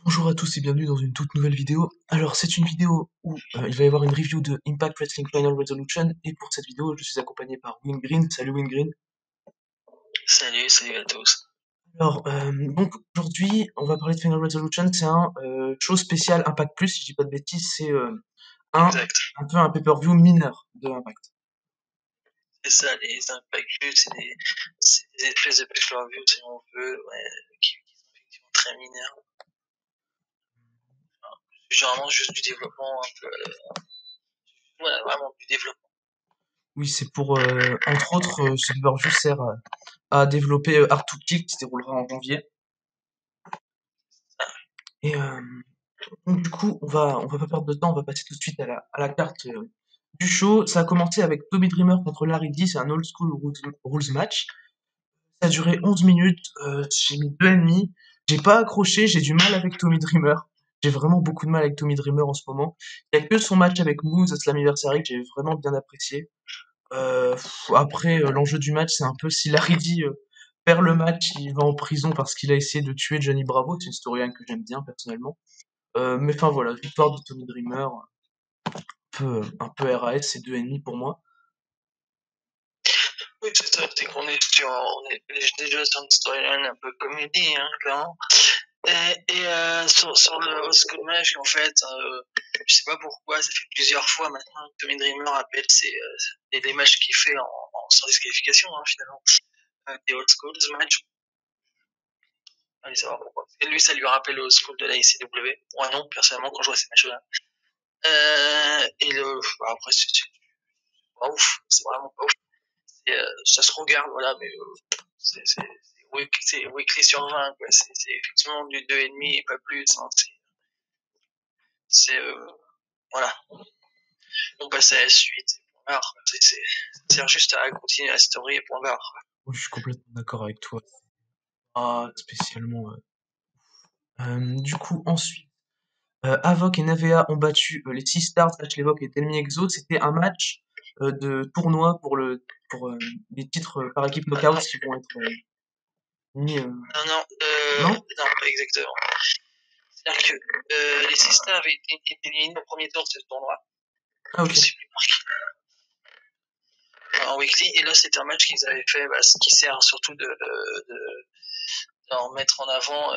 Bonjour à tous et bienvenue dans une toute nouvelle vidéo. Alors c'est une vidéo où il va y avoir une review de Impact Wrestling Final Resolution et pour cette vidéo je suis accompagné par Wingreen. Salut Wingreen. Salut à tous. Alors donc aujourd'hui on va parler de Final Resolution, c'est un show spécial Impact Plus, si je dis pas de bêtises, c'est un, Exact. un peu un pay-per-view mineur de Impact. C'est ça, les Impact View, c'est des espèces de pay-per-view, si on veut, ouais, qui sont effectivement très mineurs. C'est généralement juste du développement un peu. Ouais, vraiment du développement. Oui, c'est pour entre autres ce pay-per-view sert à développer Hard to Kill qui se déroulera en janvier. Et donc du coup, on va pas perdre de temps, on va passer tout de suite à la carte du show. Ça a commencé avec Tommy Dreamer contre Larry D, c'est un old school rules match. Ça a duré 11 minutes, j'ai mis 2,5. J'ai pas accroché, j'ai du mal avec Tommy Dreamer. J'ai vraiment beaucoup de mal avec Tommy Dreamer en ce moment. Il y a que son match avec Moose à Slammiversary que j'ai vraiment bien apprécié. Après, l'enjeu du match, c'est un peu si Larry D perd le match, il va en prison parce qu'il a essayé de tuer Johnny Bravo. C'est une storyline que j'aime bien personnellement. Mais enfin voilà, victoire de Tommy Dreamer, un peu RAS, c'est 2,5 pour moi. Oui, c'est ça, c'est qu'on est déjà sur une storyline un peu comédie, hein, clairement. Sur le Old School Match, en fait, je sais pas pourquoi, ça fait plusieurs fois maintenant que Tommy Dreamer appelle les matchs qu'il fait sans disqualification, hein, finalement. Des Old School Match. Allez savoir pourquoi. Parce que lui, ça lui rappelle le Old School de la ICW. Moi non, personnellement, quand je vois ces matchs-là. Après, c'est pas ouf. C'est vraiment pas ouf. Ça se regarde, voilà, mais c'est weekly sur 20, quoi. C'est effectivement du 2,5 et pas plus. Hein. Voilà. On passe à la suite. Ça sert juste à continuer la story et point barre. Oui, je suis complètement d'accord avec toi. Pas spécialement. Du coup, ensuite, Havok et Navea ont battu les Sea Stars, Ashley Evoque et Tell Me Exo. C'était un match de tournoi pour les titres par équipe knockout qui vont être mis. Non? Non, pas exactement. C'est-à-dire que les Sisters avaient été éliminés au premier tour de ce tournoi. Ah ok. Je sais plus en weekly. Et là, c'était un match qu'ils avaient fait, ce qui sert surtout d'en mettre en avant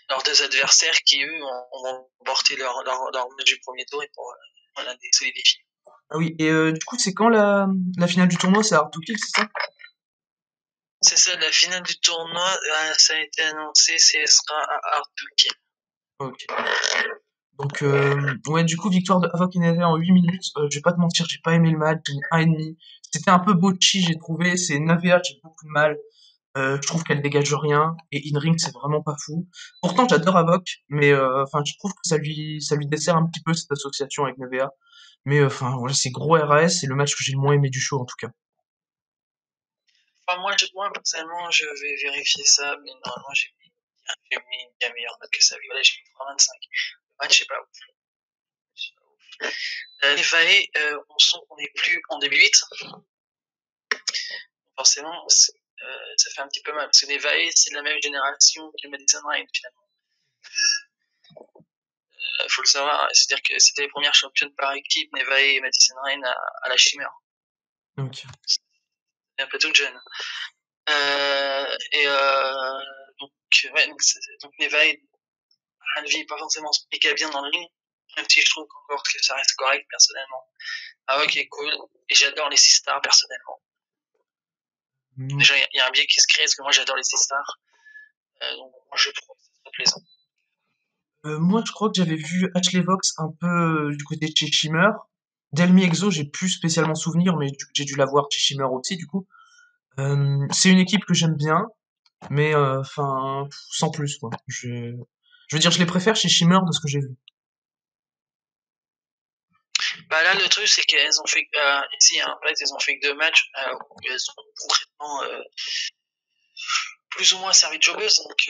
leurs deux adversaires qui, eux, ont remporté leur match du premier tour et pour solidifier. Ah oui, et du coup, c'est quand la finale du tournoi? C'est à Hard to Kill, c'est ça? C'est ça, la finale du tournoi, ça a été annoncé, ce sera à Hard to Kill. Ok. Donc, ouais, du coup, victoire de Havok et Navea en 8 minutes. Je vais pas te mentir, j'ai pas aimé le match, j'ai mis 1,5. C'était un peu botchy, j'ai trouvé. C'est Navea, j'ai beaucoup de mal. Je trouve qu'elle dégage rien. Et in-ring, c'est vraiment pas fou. Pourtant, j'adore Havok, mais enfin, je trouve que ça lui dessert un petit peu cette association avec Navea. Mais enfin, voilà, c'est gros RAS, c'est le match que j'ai le moins aimé du show, en tout cas. Enfin, moi, personnellement, je vais vérifier ça, mais normalement, j'ai mis une bien meilleure note que ça. Voilà, j'ai mis 3,25. Le match, c'est pas ouf. Les on n'est plus en 2008. Forcément, ça fait un petit peu mal, parce que les Vae, c'est de la même génération que Madison Ryan, finalement. Faut le savoir, c'est-à-dire que c'était les premières championnes par équipe, Nevaeh et Madison Ryan à la Chimère. Ok. C'est un peu toute jeune. Donc Nevaeh, elle ne vit pas forcément se piquer bien dans le ring, même si je trouve encore que ça reste correct personnellement. Ah ok, cool. Et j'adore les 6 stars personnellement. Déjà, il y a un biais qui se crée parce que moi j'adore les 6 stars. Donc moi je trouve que c'est très plaisant. Moi, je crois que j'avais vu Ashley Vox un peu du côté de chez Shimmer. Delmi Exo, j'ai plus spécialement souvenir, mais j'ai dû la voir chez Shimmer aussi, du coup. C'est une équipe que j'aime bien, mais enfin, sans plus, quoi. Je veux dire, je les préfère chez Shimmer de ce que j'ai vu. Bah là, le truc, c'est qu'elles ont fait, ici, hein, en fait, elles ont fait que 2 matchs où elles ont concrètement plus ou moins servi de jobbeuses. Donc,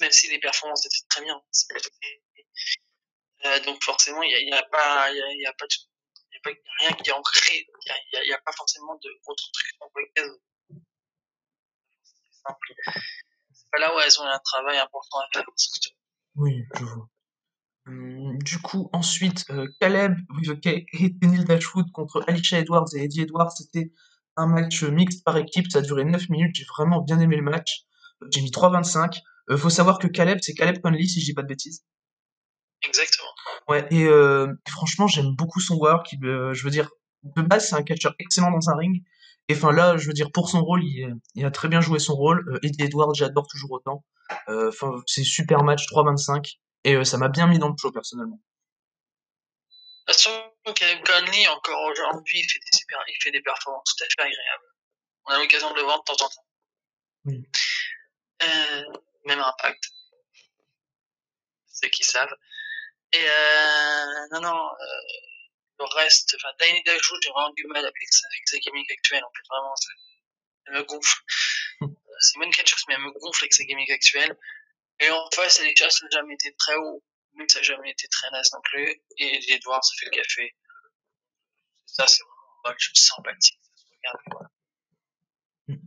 même si les performances étaient très bien. Donc forcément, il y a pas, il y a pas, il y a pas rien qui est ancré. Il y a pas forcément de gros trucs en c'est pas là où elles ont un travail important à faire. Oui, je vois. Du coup, ensuite, Caleb et Tenille Dashwood contre Alicia Edwards et Eddie Edwards, c'était un match mixte par équipe, ça a duré 9 minutes, j'ai vraiment bien aimé le match. J'ai mis 3,25. Faut savoir que Caleb, c'est Caleb Conley, si je dis pas de bêtises. Exactement. Ouais, et franchement, j'aime beaucoup son work. Je veux dire, de base, c'est un catcheur excellent dans un ring. Et enfin là, je veux dire, pour son rôle, il a très bien joué son rôle. Eddie Edwards, j'adore toujours autant. Enfin, c'est super match, 3,25. Et ça m'a bien mis dans le show, personnellement. De toute façon, Caleb Conley, encore aujourd'hui, il fait des performances tout à fait agréables. On a l'occasion de le voir de temps en temps. Oui. Même Impact. Ceux qui savent. Et non, le reste, enfin, Danny Dashwood, j'ai vraiment du mal avec sa gimmick actuelle, en fait, vraiment, elle me gonfle. C'est une bonne catcheuse, mais elle me gonfle avec sa gimmick actuelle. Et en face, Alicia, ça n'a jamais été très haut, mais ça n'a jamais été très naze non plus. Et les Edwards, ça fait le café. Ça, c'est vraiment un match sympathique, ça se regarde, quoi.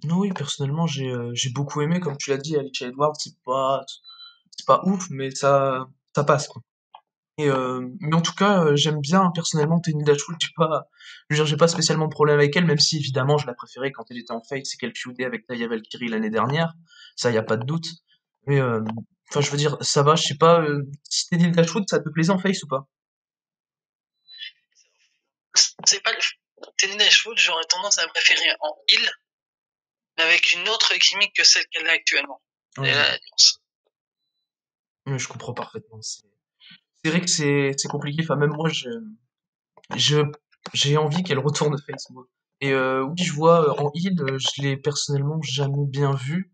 Non, oui, personnellement, j'ai beaucoup aimé, comme tu l'as dit, Alicia Edwards, c'est pas ouf, mais ça passe, quoi. Et mais en tout cas, j'aime bien personnellement Tenny Dashwood. Je veux dire, j'ai pas spécialement de problème avec elle, même si évidemment je la préférais quand elle était en face et qu'elle feudait avec Taya Valkyrie l'année dernière. Ça, y a pas de doute. Mais enfin, je veux dire, ça va. Je sais pas si Tenny Dashwood, ça te plaisait en face ou pas? C'est pas le. Tenny Dashwood, j'aurais tendance à préférer en heel, mais avec une autre gimmick que celle qu'elle a actuellement. Ouais, Et là, la nuance. je comprends parfaitement. C'est vrai que c'est compliqué. Enfin, même moi, je j'ai envie qu'elle retourne face, moi. Et oui, je vois en heal, je l'ai personnellement jamais bien vu.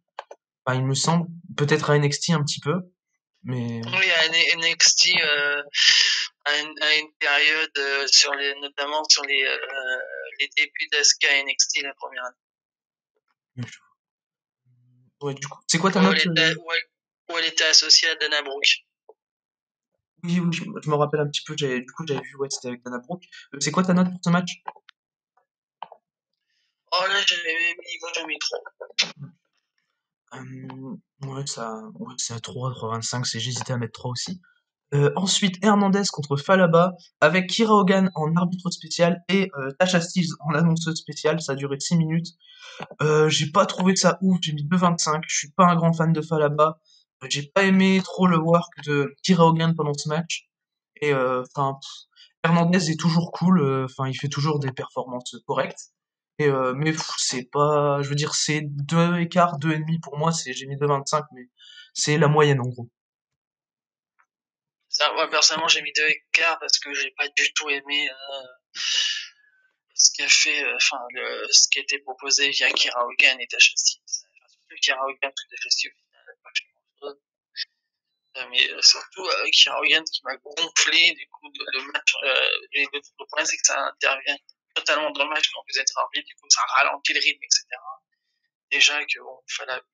Enfin, il me semble, peut-être à NXT un petit peu, mais Oui, à NXT, à une période, notamment sur les débuts d'Asuka à NXT la première année. ouais, du coup, c'est quoi ta Où note? où elle était associée à Dana Brooke. Oui, oui, je me rappelle un petit peu. Du coup, j'avais vu, ouais, c'était avec Dana Brooke. C'est quoi ta note pour ce match? Oh là, j'avais mis trop. Ouais, c'est à 3,25. J'hésitais à mettre 3 aussi. Ensuite, Hernandez contre Falaba, avec Kira Hogan en arbitre spécial et Tasha Steelz en annonceuse spéciale. Ça a duré 6 minutes. J'ai pas trouvé que ça ouf, j'ai mis 2,25. Je suis pas un grand fan de Falaba. J'ai pas aimé trop le work de Kira Hogan pendant ce match. Et enfin, Hernandez est toujours cool. Enfin, il fait toujours des performances correctes. Et mais c'est pas, je veux dire, c'est 2 écarts, 2,5 pour moi. J'ai mis 2,25, mais c'est la moyenne en gros. Ça, moi, personnellement, j'ai mis 2 écarts parce que j'ai pas du tout aimé ce qu'a fait, ce qui a été proposé via Kira Hogan et Tasha Steelz. Enfin, surtout Kira Hogan parce que Tasha Steelz, au final, pas fait grand-chose. Mais surtout Kira Hogan qui m'a gonflé, du coup, le match. Le problème, c'est que ça intervient totalement dans le match quand vous êtes arbitre, du coup, ça ralentit le rythme, etc. Déjà que bon,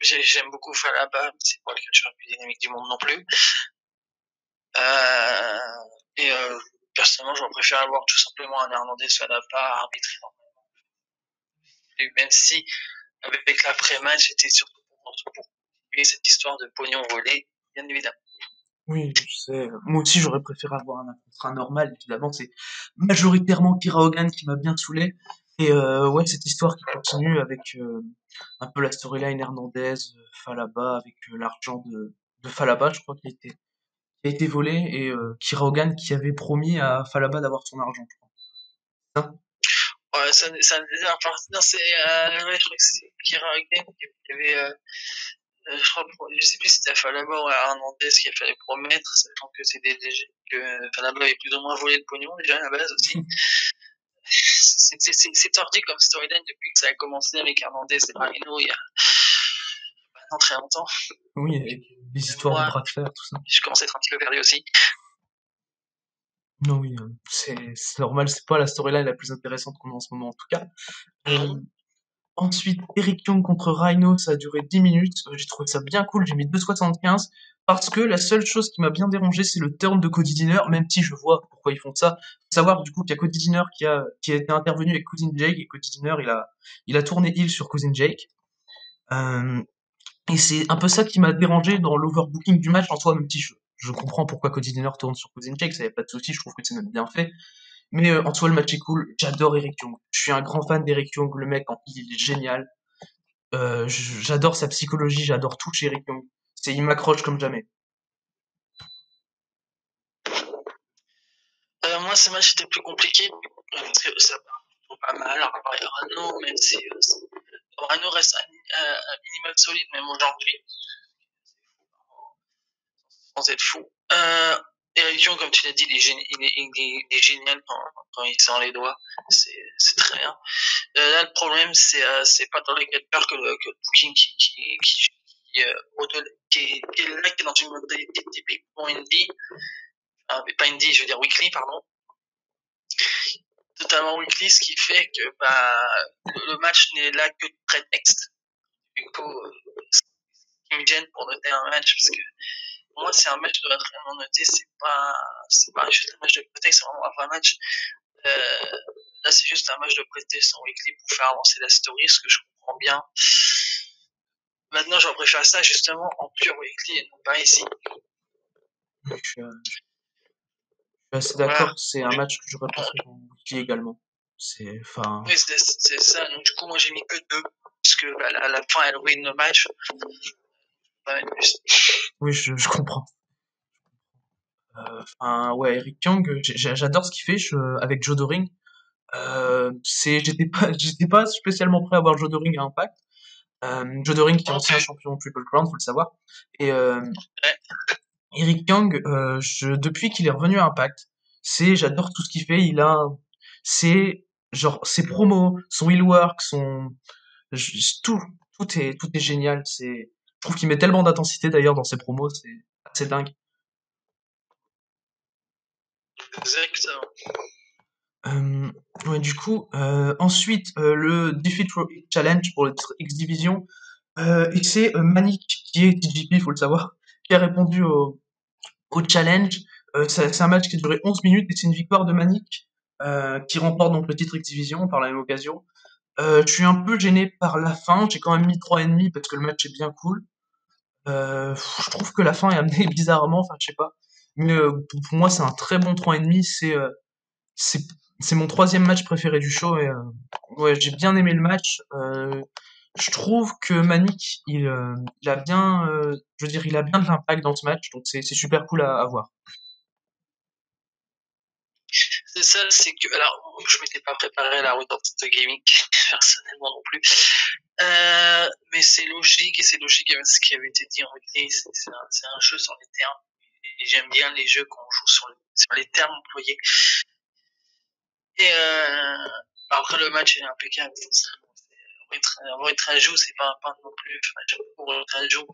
j'aime beaucoup Falaba, mais c'est pas le catcheur le plus dynamique du monde non plus. Et personnellement, j'aurais préféré avoir tout simplement un Hernandez Falaba arbitré normalement. Et même si, avec l'après-match, c'était surtout pour continuer cette histoire de pognon volé, bien évidemment. Oui, je sais. Moi aussi, j'aurais préféré avoir un contrat normal. Évidemment, c'est majoritairement Kira Hogan qui m'a bien saoulé. Et ouais, cette histoire qui continue avec un peu la storyline Hernandez, Falaba, avec l'argent de Falaba, je crois qui a été volé, et Kira Hogan qui avait promis à Falaba d'avoir son argent, je crois. Ça. Ouais, non, c'est, ouais, je crois que c'est Kira Hogan qui avait, je sais plus si c'était à Falaba ou à Hernandez qu'il fallait promettre, sachant que que Falaba avait plus ou moins volé le pognon déjà à la base aussi. C'est tordu comme storyline depuis que ça a commencé avec Hernandez et Marino il y a maintenant très longtemps. Oui, avec les histoires de Moi, bras de fer, tout ça. je commence à être un petit peu perdu aussi. Non, oui, c'est normal, c'est pas la storyline la plus intéressante qu'on a en ce moment, en tout cas. Non. Ensuite, Eric Young contre Rhino, ça a duré 10 minutes. J'ai trouvé ça bien cool, j'ai mis 2,75. Parce que la seule chose qui m'a bien dérangé, c'est le turn de Cody Deaner, même si je vois pourquoi ils font ça. Faut savoir, du coup, qu'il y a Cody Deaner qui a été intervenu avec Cousin Jake, et Cody Deaner, il a tourné heel sur Cousin Jake. Euh, Et c'est un peu ça qui m'a dérangé dans l'overbooking du match en soi, même si je comprends pourquoi Cody Deaner tourne sur Kozinchek, ça y a pas de souci, je trouve que c'est même bien fait. Mais en soi, le match est cool, j'adore Eric Young. Je suis un grand fan d'Eric Young, le mec, il est génial. J'adore sa psychologie, j'adore tout chez Eric Young. Il m'accroche comme jamais. Moi, ce match était plus compliqué parce que ça part pas mal. Rano, même si Rano reste un minimal solide, même aujourd'hui, sans être fou. Eric Young, comme tu l'as dit, il est génial quand il sent les doigts. C'est très bien. Là, le problème, c'est pas dans les peurs que le booking qui est là, qui est dans une modalité typique pour Indie. Mais pas Indie, je veux dire Weekly, pardon. Totalement weekly, ce qui fait que le match n'est là que de prétexte. Du coup, ce qui me gêne pour noter un match, parce que pour moi, c'est un match qui doit être vraiment noté, c'est pas juste un match de prétexte, c'est vraiment un vrai match. Là, c'est juste un match de prétexte en weekly pour faire avancer la story, ce que je comprends bien. Maintenant, j'aurais préféré ça justement en pure weekly et non pas ici. Je suis assez d'accord, c'est un match que j'aurais préféré en weekly également. Oui, c'est ça. Donc, du coup, moi, j'ai mis que 2, puisque à la fin, elle win le match. Oui, je comprends. Ouais, Eric Young, j'adore ce qu'il fait avec Joe Doring. J'étais pas spécialement prêt à voir Joe Doring à Impact. Joe Doring qui est ancien champion Triple Crown, faut le savoir. Et Eric Young, depuis qu'il est revenu à Impact, j'adore tout ce qu'il fait. C'est genre ses promos, son heel work, tout, tout est génial. Je trouve qu'il met tellement d'intensité d'ailleurs dans ses promos, c'est assez dingue. Exactement. Ouais, du coup, ensuite, le Defeat Challenge pour le titre X Division, et c'est Manik qui est TJP, faut le savoir, qui a répondu au challenge. C'est un match qui a duré 11 minutes et c'est une victoire de Manik qui remporte donc le titre X Division par la même occasion. Je suis un peu gêné par la fin, j'ai quand même mis 3,5 parce que le match est bien cool. Je trouve que la fin est amenée bizarrement, enfin je sais pas. Mais pour moi c'est un très bon 3,5, c'est c'est mon troisième match préféré du show et ouais, j'ai bien aimé le match. Je trouve que Manik, il a bien, je veux dire, il a bien de l'impact dans ce match, donc c'est super cool à voir. C'est ça, c'est que, alors, je m'étais pas préparé à la route dans cette gaming, personnellement non plus. Mais c'est logique, et c'est logique avec ce qui avait été dit en weekly, c'est un jeu sur les termes. Et j'aime bien les jeux quand on joue sur les termes employés. Et après, le match est impeccable. Roy Trajou, c'est pas un non plus. Enfin, j'aime beaucoup Roy Trajou.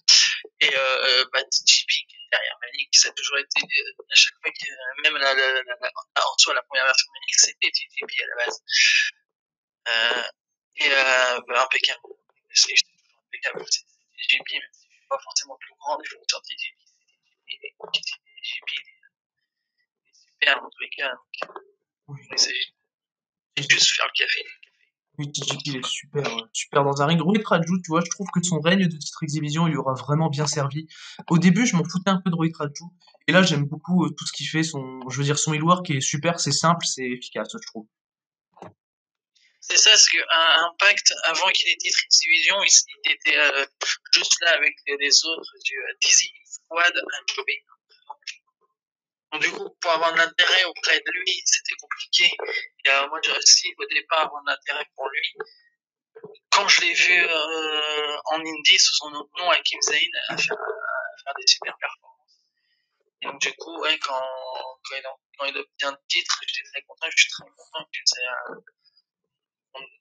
Et TJP qui est derrière Malik, ça a toujours été à chaque fois que même en soi la première version de Malik, c'était TJP à la base. Impeccable. C'est impeccable. C'est TJP, même si je suis pas forcément plus grand des fournisseurs de TJP. TJP est super dans tous les cas. Donc, Oui. il s'agit juste faire le café. Oui, TJP, il est super, super dans un ring. Rui Raju, tu vois, je trouve que son règne de titre exhibition, il lui aura vraiment bien servi. Au début, je m'en foutais un peu de Rui Raju, et là, j'aime beaucoup tout ce qu'il fait. Je veux dire, son heel work est super, c'est simple, c'est efficace, je trouve. C'est ça, c'est qu'un Impact, avant qu'il ait titre X-Division, il était juste là avec les autres du Dizzy Squad à Joby. Donc, du coup, pour avoir de l'intérêt auprès de lui, c'était compliqué. Et moi, j'ai réussi au départ à avoir de l'intérêt pour lui. Quand je l'ai vu en Indie sous son autre nom, avec Kim Zayn, à faire des super performances. Et donc, du coup, ouais, quand il obtient le titre, j'étais très content. Je suis très content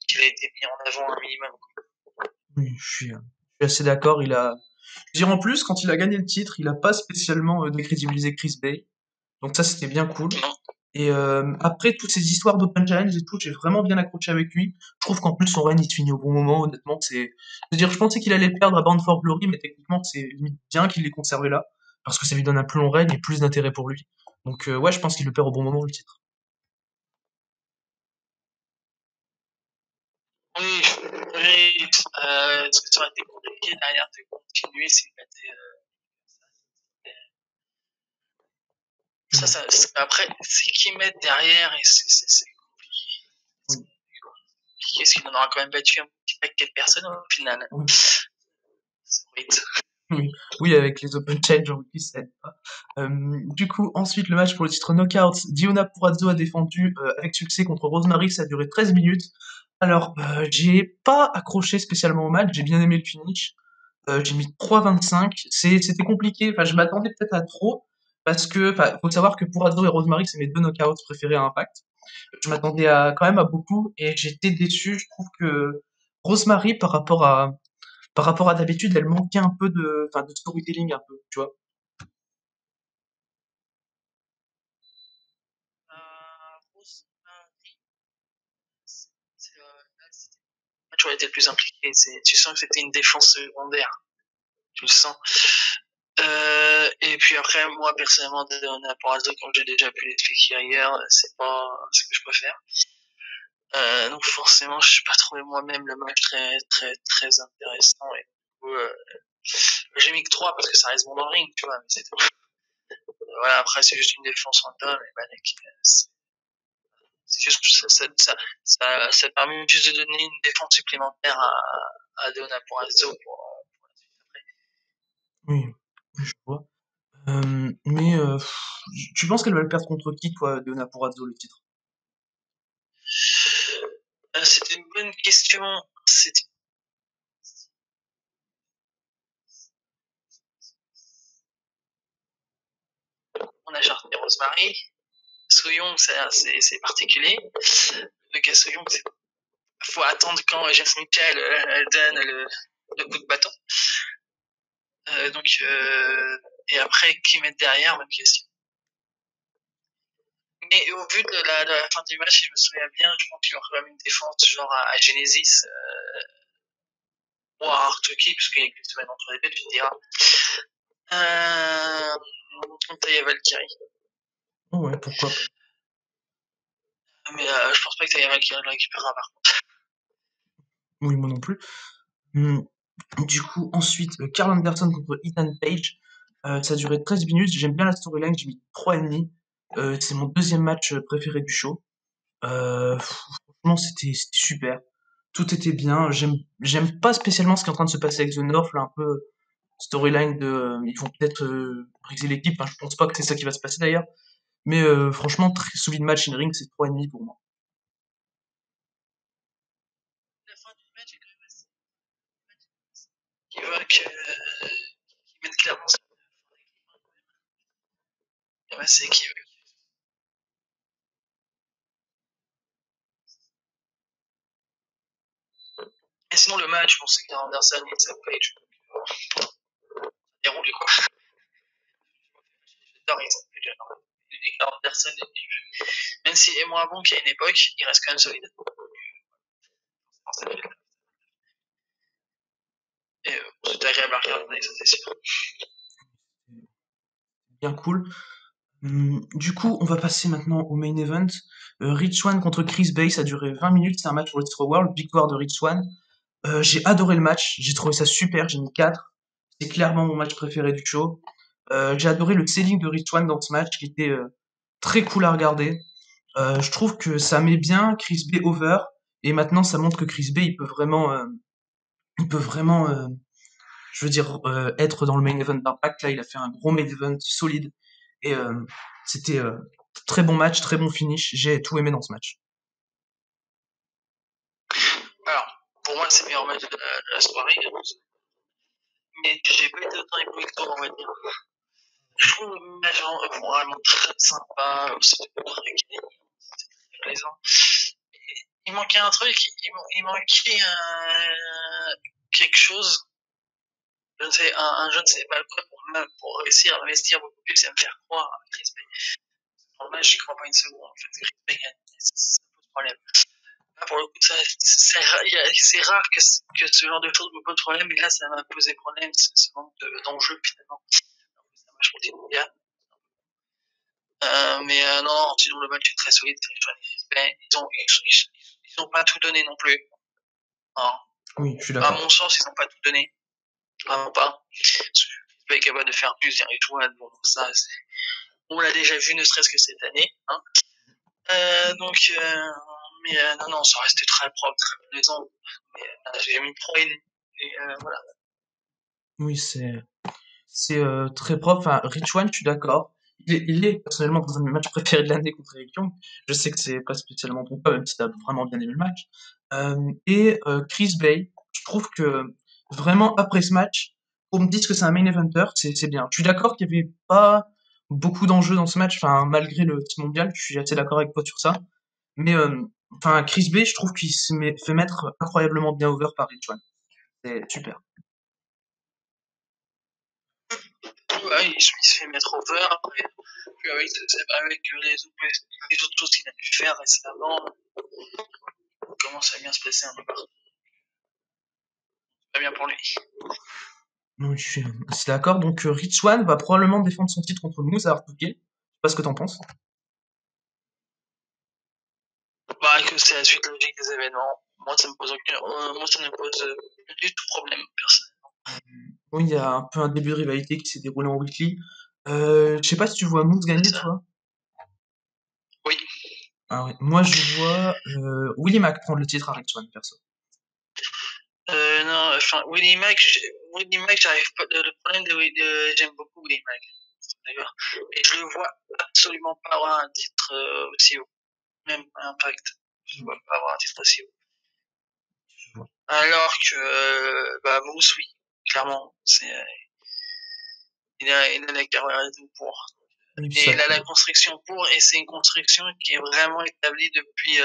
qu'il ait été mis en avant un minimum. Oui, je suis assez d'accord. Je veux dire, en plus, quand il a gagné le titre, il a pas spécialement décrédibilisé Chris Bay. Donc ça, c'était bien cool. Non. Et après, toutes ces histoires d'Open Challenge et tout, j'ai vraiment bien accroché avec lui. Je trouve qu'en plus, son règne, il se finit au bon moment, honnêtement. Je veux dire, je pensais qu'il allait perdre à Bound for Glory, mais techniquement, c'est limite bien qu'il l'ait conservé là. Parce que ça lui donne un plus long règne et plus d'intérêt pour lui. Donc ouais, je pense qu'il le perd au bon moment, le titre. Oui, Oui, ce que ça aurait été compliqué derrière de continuer s'il battait. Après, c'est qui mettent derrière et c'est compliqué. Oui. Qu'est-ce qu'il en aura quand même battu un petit paquet de personnes au final. Oui. C'est horrible. Oui, avec les Open Challenge en plus, ça aide pas. Du coup, ensuite, le match pour le titre Knockout, Diona Purrazzo a défendu avec succès contre Rosemary, ça a duré 13 minutes. Alors, j'ai pas accroché spécialement au match, j'ai bien aimé le finish. J'ai mis 3,25. C'était compliqué, enfin, je m'attendais peut-être à trop, parce que, enfin, faut savoir que Purrazzo et Rosemary, c'est mes deux knockouts préférés à Impact. Je m'attendais quand même à beaucoup, et j'étais déçu. Je trouve que Rosemary, par rapport à d'habitude, elle manquait un peu enfin, de storytelling un peu, tu vois. Rosemary, le match aurait été le plus impliqué. Tu sens que c'était une défense secondaire. Tu le sens. Et puis après, moi, personnellement, Deonna Purrazzo, comme j'ai déjà pu l'expliquer ailleurs, c'est pas ce que je préfère. Donc forcément, je n'ai pas trouvé moi-même le match très, très, très intéressant. Et du coup, j'ai mis que 3 parce que ça reste bon dans le ring, tu vois, mais c'est tout. Voilà, après, c'est juste une défense random, et ben, c'est juste, ça permet juste de donner une défense supplémentaire à Deonna Purrazzo pour la suite après. Oui, je vois. Mais tu penses qu'elle va le perdre contre qui, toi, Deonna Purrazzo, le titre? C'était une bonne question. On a Charté Rosemary. Soyoung, c'est particulier. Le cas Soyoung, faut attendre quand James Mitchell elle donne le coup de bâton. Et après, qui mettre derrière, bonne question. Mais au vu de la fin du match, si je me souviens bien, je pense qu'il y aura quand même une défense genre à Genesis ou à Artuki, parce qu'il y a une semaine entre les deux, tu me diras. Taya Valkyrie. Oh ouais, pourquoi pas. Mais je pense pas que Taya Valkyrie le récupérera par contre. Oui, moi non plus. Du coup, ensuite, Carl Anderson contre Ethan Page. Ça a duré 13 minutes. J'aime bien la storyline, j'ai mis 3,5. C'est mon deuxième match préféré du show. Franchement, c'était super. Tout était bien. J'aime pas spécialement ce qui est en train de se passer avec The North, là, un peu storyline de, ils vont peut-être briser l'équipe. Enfin, je pense pas que c'est ça qui va se passer d'ailleurs. Mais franchement, très solide match in ring, c'est 3,5 pour moi. La fin du match est quand même assez. Qui voit qui mettent clairement ça. C'est qui Et sinon, le match, bon, c'est Carl Anderson et Ethan Page. Déroulé quoi. J'adore Ethan Page. Et Carl Anderson, même s'il est moins bon qu'à une époque, il reste quand même solide. Et c'est agréable à regarder, ça c'est sûr. Bien cool. Du coup, on va passer maintenant au main event. Rich Swann contre Chris Bay, ça a duré 20 minutes, c'est un match pour le titre World, victoire de Rich Swann. J'ai adoré le match, j'ai trouvé ça super, j'ai mis 4. C'est clairement mon match préféré du show. J'ai adoré le selling de Rich Swann dans ce match, qui était très cool à regarder. Je trouve que ça met bien Chris Bay over, et maintenant ça montre que Chris Bay, il peut vraiment, je veux dire, être dans le main event d'Impact. Là, il a fait un gros main event solide, et c'était très bon match, très bon finish. J'ai tout aimé dans ce match. Alors, pour moi, c'est le meilleur match de la soirée. Mais j'ai pas été autant ébloui que toi, on va dire. Je trouve le match vraiment très sympa. C'était très plaisant. Il manquait un truc, il manquait quelque chose. Je ne sais pas quoi pour réussir à investir beaucoup plus et à me faire croire à Chris Bay. Dans le match, j'y crois pas une seconde. En fait, Chris Bay gagne. Ça pose problème. Là, pour le coup, c'est rare que ce genre de choses me pose problème, mais là, ça m'a posé problème, ce manque d'enjeu finalement. C'est un match pour des mondiales. Non, sinon le match est très solide, très respect. Ils ont pas tout donné non plus. Non. Oui, je suis À d'accord. mon sens, ils n'ont pas tout donné. Vraiment pas. Chris Bay est capable de faire plus, et Ridgewan, bon, ça, on l'a déjà vu, ne serait-ce que cette année. Hein. Donc, non, non, ça reste très propre, très plaisant. J'ai mis 3,5. Et voilà. Oui, c'est très propre. Enfin, Rich One, je suis d'accord. Il est personnellement dans un de mes matchs préférés de l'année contre Eric Young. Je sais que c'est pas spécialement ton cas, même si t'as vraiment bien aimé le match. Chris Bay, je trouve que vraiment après ce match, on me dise que c'est un main eventer, c'est bien. Je suis d'accord qu'il y avait pas beaucoup d'enjeux dans ce match, enfin malgré le titre mondial, je suis assez d'accord avec toi sur ça. Mais enfin Chris Bay, je trouve qu'il fait mettre incroyablement bien over par Rich One. C'est super. Ouais, il se fait mettre over. Après, puis avec les autres choses qu'il a pu faire récemment, il commence à bien se placer un peu partout. Très bien pour lui. Oui, je suis assez d'accord. Donc, Rich Swann va probablement défendre son titre contre Moose à Artuquet. Je sais pas ce que t'en penses. Bah, que c'est la suite logique des événements. Moi, ça me pose du tout problème, personnellement. Oui, il y a un peu un début de rivalité qui s'est déroulé en weekly. Je sais pas si tu vois Moose C'est gagner, ça. toi. Oui. Ah ouais. Moi, je vois Willie Mack prendre le titre à Rich Swann, perso. Non, enfin, Willie Mack, j'arrive pas. Le problème j'aime beaucoup Willie Mack, d'ailleurs. Mais je le vois absolument pas avoir un titre aussi haut. Même pas Impact. Je ne vois pas avoir un titre aussi haut. Je vois. Alors que, bah, Moose, oui. Clairement. Il a la carrière et tout pour. Oui, Et ça il a la peut. construction pour, et c'est une construction qui est vraiment établie depuis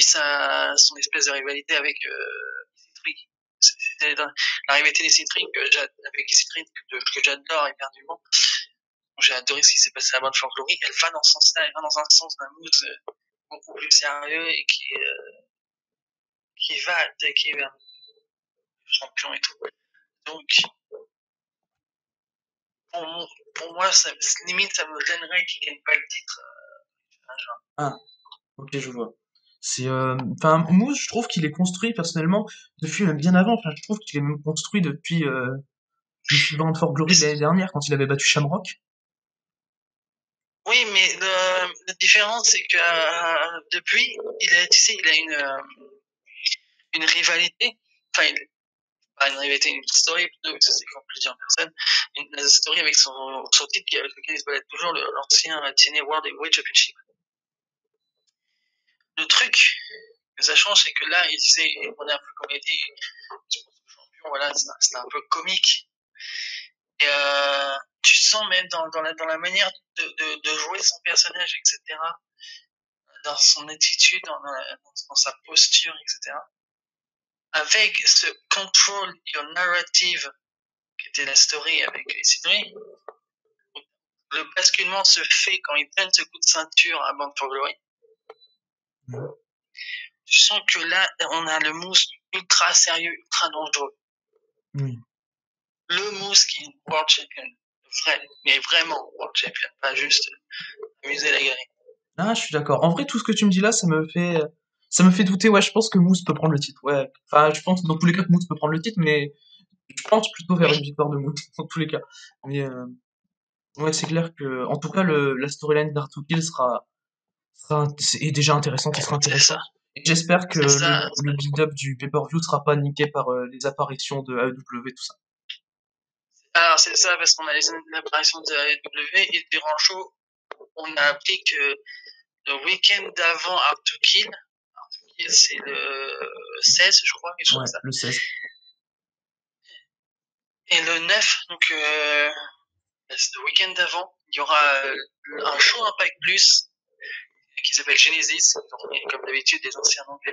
son espèce de rivalité avec Citric. C'était la rivalité des Citric avec Citric que j'adore éperdument. J'ai adoré ce qui s'est passé à Bound for Glory. Elle va dans ce sens-là, elle va dans un sens d'un mood beaucoup plus sérieux et qui va attaquer vers le champion et tout. Donc, pour moi, limite, ça me gênerait qu'il gagne pas le titre. Ah, ok, je vois. Enfin, Moose, je trouve qu'il est construit personnellement depuis même bien avant. Enfin, je trouve qu'il est même construit depuis Bound for Glory de l'année dernière quand il avait battu Shamrock. Oui, mais la différence, c'est que depuis, il a une rivalité. Enfin, pas une rivalité, une story plutôt, parce que c'est comme plusieurs personnes. Une story avec son titre avec lequel il se balade toujours, l'ancien TNA World Heavyweight Championship. Le truc que ça change, c'est que là, il sait, on est un peu comme il dit, champion, voilà, c'est un peu comique. Et tu sens même dans la manière de jouer son personnage, etc., dans son attitude, dans sa posture, etc., avec ce control your narrative qui était la story avec Isidri, le basculement se fait quand il donne ce coup de ceinture à Bound for Glory. Tu sens que là, on a le Moose ultra sérieux, ultra dangereux. Oui. Le Moose qui est World Champion, vrai, mais vraiment World Champion, pas juste amuser la galerie. Ah, je suis d'accord. En vrai, tout ce que tu me dis là, ça me fait douter. Ouais, je pense que Moose peut prendre le titre. Ouais. Enfin, je pense dans tous les cas que Moose peut prendre le titre, mais je pense plutôt vers une Oui, victoire de Moose dans tous les cas. Mais ouais, c'est clair que, en tout cas, la storyline d'Artukill est déjà intéressante et sera c'est ça. intéressante. Et j'espère que C'est ça. le build-up du pay-per-view sera pas niqué par les apparitions de AEW, tout ça. Alors, c'est ça, parce qu'on a l'apparition de AEW et durant le show, on a appris que le week-end d'avant Hard to Kill, c'est le 16, je crois, quelque chose Ouais, comme ça. le 16. Et le 9, donc le week-end d'avant, il y aura un show Impact Plus qui s'appelle Genesis, donc, comme d'habitude des anciens noms de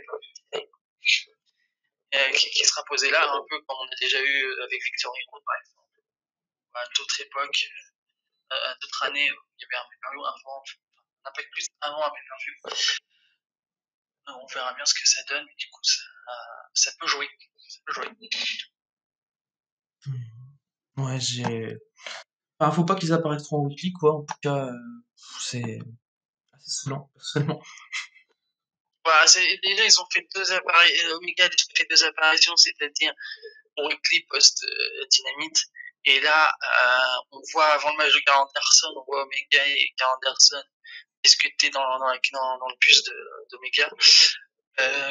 qui sera posé là, un peu comme on a déjà eu avec Victory Road par exemple, à d'autres époques, à d'autres années, il y avait un pay-per-view avant, un Impact Plus avant un pay-per-view. On verra bien ce que ça donne, mais du coup, ça peut jouer. Ça peut jouer. Ouais, enfin, faut pas qu'ils apparaissent trop en weekly, quoi. En tout cas, c'est assez saoulant, personnellement. Bah, déjà, ils ont fait Omega a déjà fait 2 apparitions, c'est-à-dire pour Weekly post-Dynamite. Et là, on voit avant le match de Karl Anderson, on voit Omega et Karl Anderson discuter dans le bus d'Omega.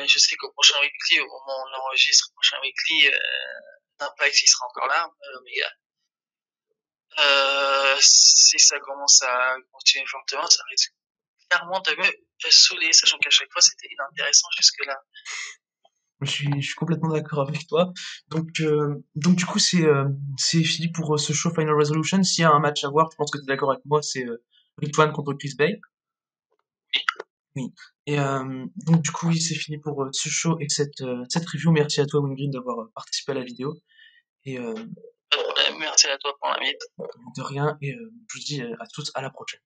Je sais qu'au prochain Weekly, au moment où on enregistre, au prochain Weekly, d'Impact, il sera encore là, Omega. Si ça commence à continuer fortement, ça risque clairement de me saouler, sachant qu'à chaque fois c'était inintéressant jusque-là. Je suis complètement d'accord avec toi. Donc du coup, c'est fini pour ce show Final Resolution. S'il y a un match à voir, je pense que tu es d'accord avec moi, c'est Rick One contre Chris Bay. Oui. Et donc du coup, oui, c'est fini pour ce show et cette review. Merci à toi, Wingreen, d'avoir participé à la vidéo. Et Merci à toi pour l'invite. de rien. Et je vous dis à tous à la prochaine.